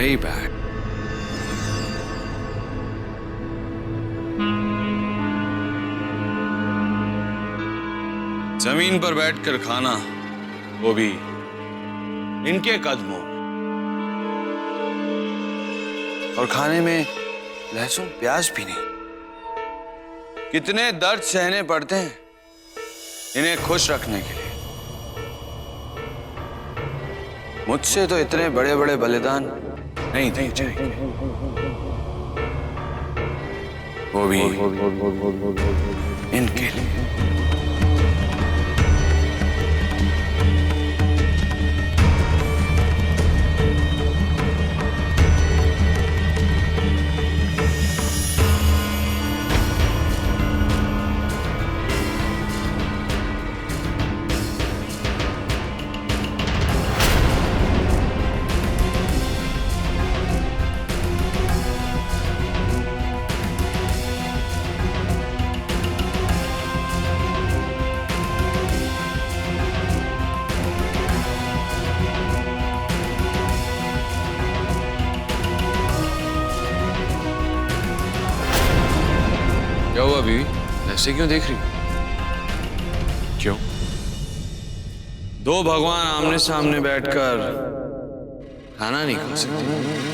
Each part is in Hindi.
Very bad. जमीन पर बैठकर खाना, वो भी इनके कदमों में, और खाने में लहसुन प्याज भी नहीं। कितने दर्द सहने पड़ते हैं इन्हें खुश रखने के लिए। मुझसे तो इतने बड़े बड़े बलिदान नहीं दिए जाएंगे, वो भी इनके लिए। क्या हुआ बीवी, ऐसे क्यों देख रही? क्यों? दो भगवान आमने सामने बैठकर खाना नहीं खा सकते?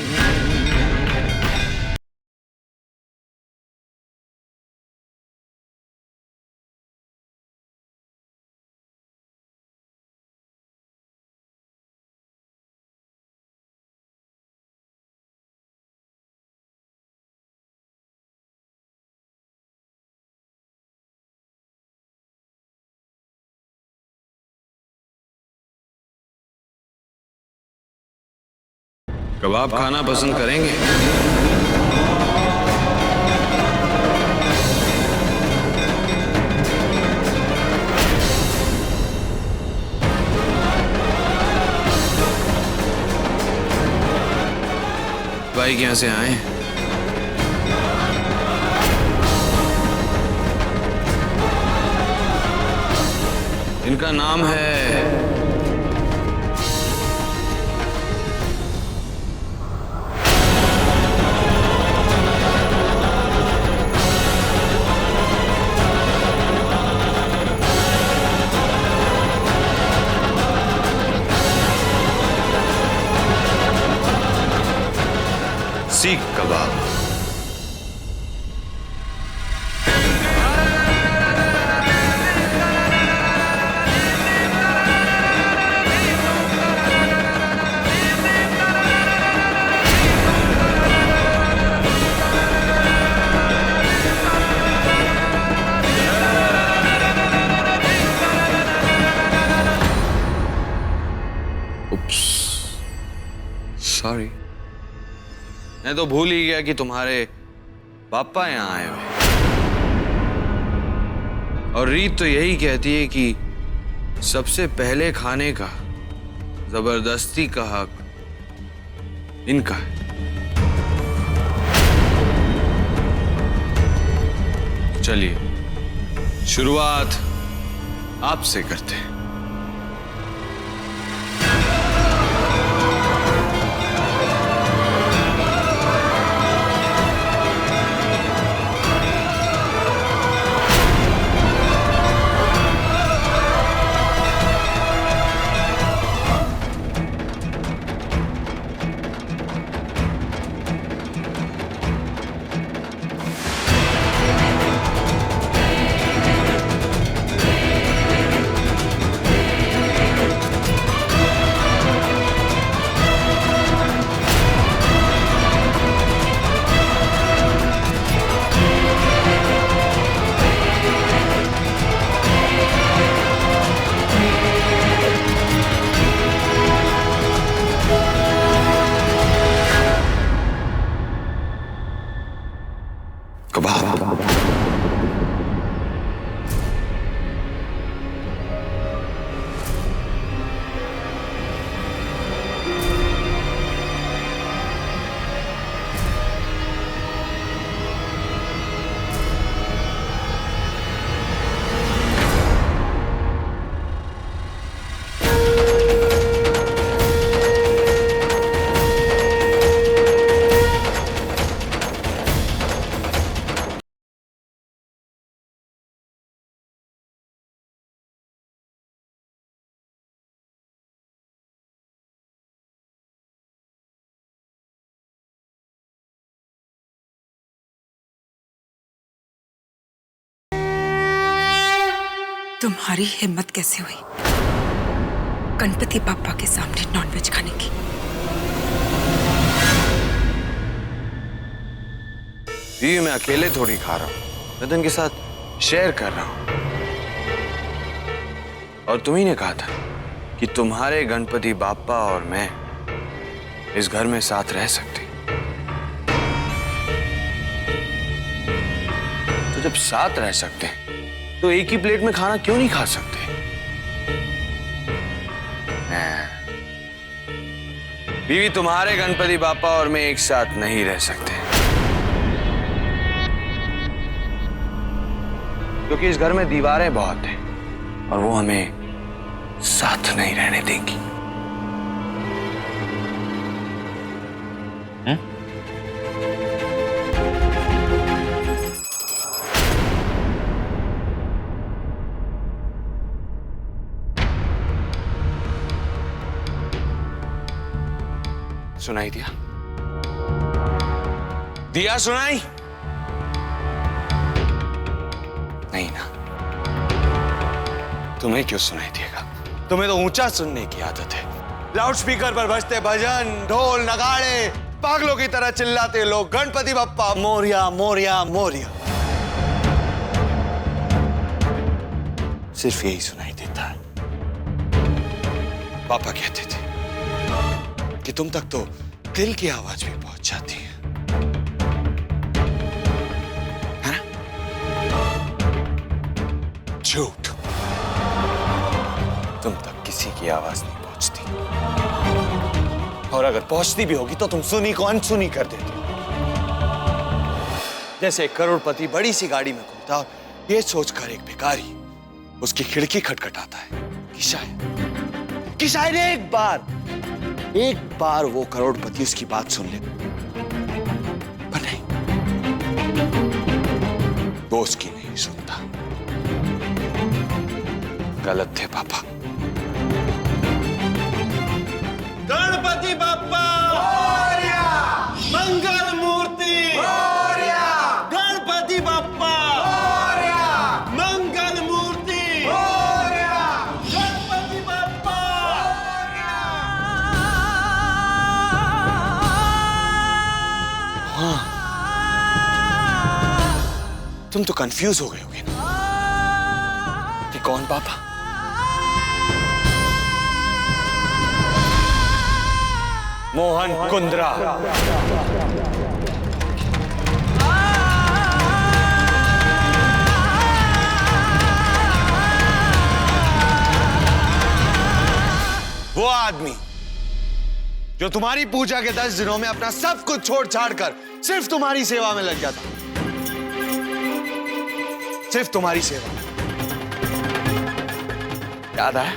कबाब खाना पसंद करेंगे? भाई यहाँ से आए? इनका नाम है सीख कबाब। सॉरी, मैं तो भूल ही गया कि तुम्हारे पापा यहाँ आए हुए। और रीत तो यही कहती है कि सबसे पहले खाने का जबरदस्ती का हक इनका है। चलिए शुरुआत आपसे करते हैं। तुम्हारी हिम्मत कैसे हुई गणपति पापा के सामने नॉनवेज खाने की? ये मैं अकेले थोड़ी खा रहा हूं, मैं तो इनके साथ शेयर कर रहा हूं। और तुम्ही ने कहा था कि तुम्हारे गणपति बापा और मैं इस घर में साथ रह सकते। तो जब साथ रह सकते हैं तो एक ही प्लेट में खाना क्यों नहीं खा सकते? बीवी, तुम्हारे गणपति बापा और मैं एक साथ नहीं रह सकते, क्योंकि इस घर में दीवारें बहुत हैं और वो हमें साथ नहीं रहने देंगी। सुनाई दिया? दिया सुनाई? नहीं ना? तुम्हें क्यों सुनाई देगा? तुम्हें तो ऊंचा सुनने की आदत है। लाउडस्पीकर पर बजते भजन, ढोल नगाड़े, पागलों की तरह चिल्लाते लोग गणपति बप्पा मोरिया मोरिया मोरिया। सिर्फ यही सुनाई देता है। पापा कहते थे कि तुम तक तो दिल की आवाज भी पहुंच जाती है ना? झूठ, तुम तक किसी की आवाज नहीं पहुंचती, और अगर पहुंचती भी होगी तो तुम सुनी को अनसुनी कर देते। जैसे एक करोड़पति बड़ी सी गाड़ी में घूमता और ये सोचकर एक भिखारी उसकी खिड़की खटखटाता है कि शायद एक बार वो करोड़पति उसकी बात सुन ले, पर नहीं, वो उसकी नहीं सुनता। गलत थे पापा। गणपति बप्पा मोरया, मंगल मूर्ति मोरया, गणपति बप्पा मोरया, मंगल मूर्ति मोरया, गणपति बप्पा मोरया। हाँ, तुम तो कंफ्यूज हो गए होगे ना कि कौन पापा? मोहन कुंद्रा। वो आदमी जो तुम्हारी पूजा के 10 दिनों में अपना सब कुछ छोड़ छाड़ कर सिर्फ तुम्हारी सेवा में लग जाता, सिर्फ तुम्हारी सेवा। याद आया?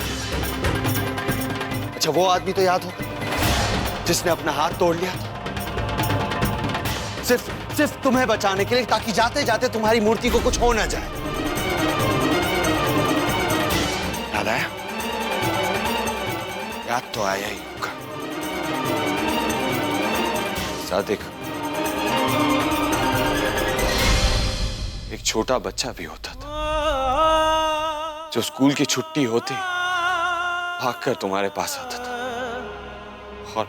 अच्छा, वो आदमी तो याद हो जिसने अपना हाथ तोड़ लिया सिर्फ तुम्हें बचाने के लिए, ताकि जाते जाते तुम्हारी मूर्ति को कुछ हो ना जाए। याद आया? याद तो आया ही होगा। सादिक, एक छोटा बच्चा भी होता था जो स्कूल की छुट्टी होते भागकर तुम्हारे पास आता था, और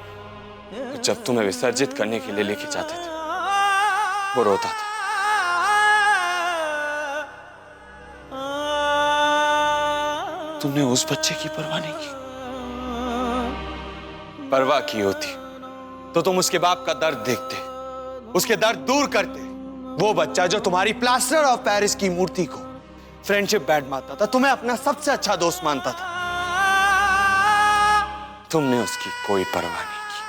जब तुम्हें विसर्जित करने के लिए लेके जाते थे वो रोता था। तुमने उस बच्चे की परवाह नहीं की। परवाह की होती तो तुम उसके बाप का दर्द देखते, उसके दर्द दूर करते। वो बच्चा जो तुम्हारी प्लास्टर ऑफ पेरिस की मूर्ति को फ्रेंडशिप बैंड मारता था, तुम्हें अपना सबसे अच्छा दोस्त मानता था, तुमने उसकी कोई परवाह नहीं की।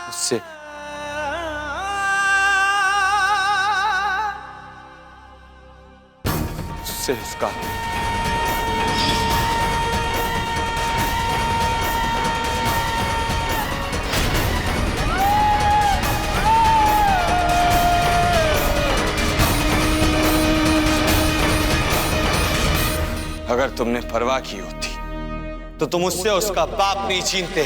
उससे उसका अगर तुमने परवाह की होती तो तुम उससे उसका बाप नहीं छीनते।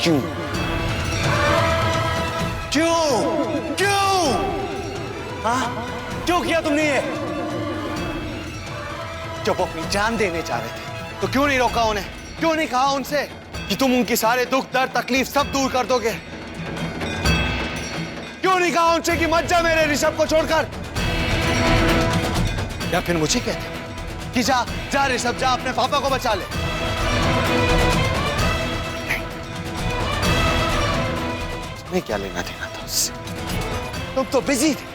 क्यों? क्यों? क्यों? हाँ? क्यों किया तुमने ये? जब वो अपनी जान देने जा रहे थे तो क्यों नहीं रोका उन्हें? क्यों नहीं कहा उनसे कि तुम उनकी सारे दुख दर्द तकलीफ सब दूर कर दोगे? क्यों नहीं कहा उनसे कि मत जा मेरे ऋषभ को छोड़कर? या फिर मुझे कहते कि जा जा ऋषभ, जा अपने पापा को बचा ले। नहीं, तुम्हें क्या लेना देना था उससे? तुम तो बिजी थे,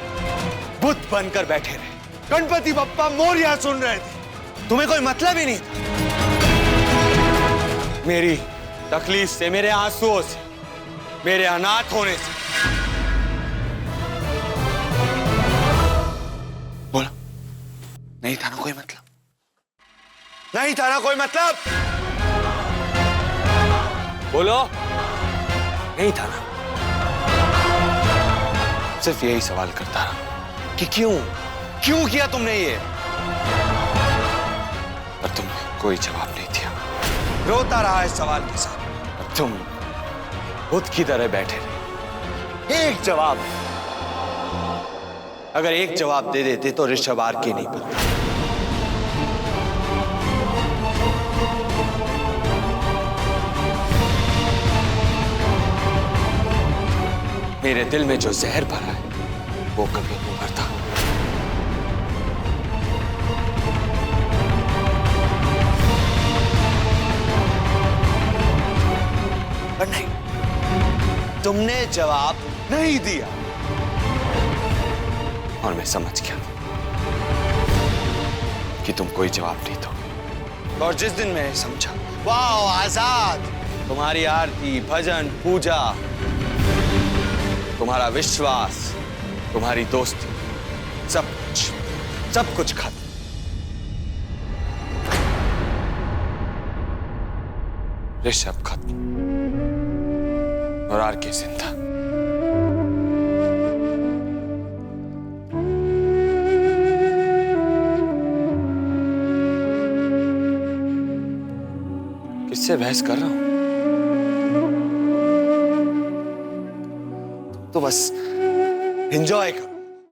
बुत बनकर बैठे रहे, गणपति बप्पा मोरया सुन रहे थे। तुम्हें कोई मतलब ही नहीं था मेरी तकलीफ से, मेरे आंसुओं से, मेरे अनाथ होने से। बोलो, नहीं था ना कोई मतलब? नहीं था ना कोई मतलब? बोलो, नहीं था ना? सिर्फ यही सवाल करता रहा कि क्यों किया तुमने ये? पर तुमने कोई जवाब नहीं दिया। रोता रहा इस सवाल के साथ। अब तुम खुद की तरह बैठे रहे। एक जवाब, अगर एक जवाब दे देते तो ऋषभ आर के नहीं बनता। मेरे दिल में जो जहर भरा है वो कभी नहीं मरता। पर नहीं, तुमने जवाब नहीं दिया और मैं समझ गया कि तुम कोई जवाब नहीं दोगे। और जिस दिन मैंने समझा, वाह आजाद, तुम्हारी आरती, भजन, पूजा, तुम्हारा विश्वास, तुम्हारी दोस्ती, सब कुछ खत्म। ऋषभ खत्म और आर के जिंदा। किससे बहस कर रहा हूं? तो बस एंजॉय करो।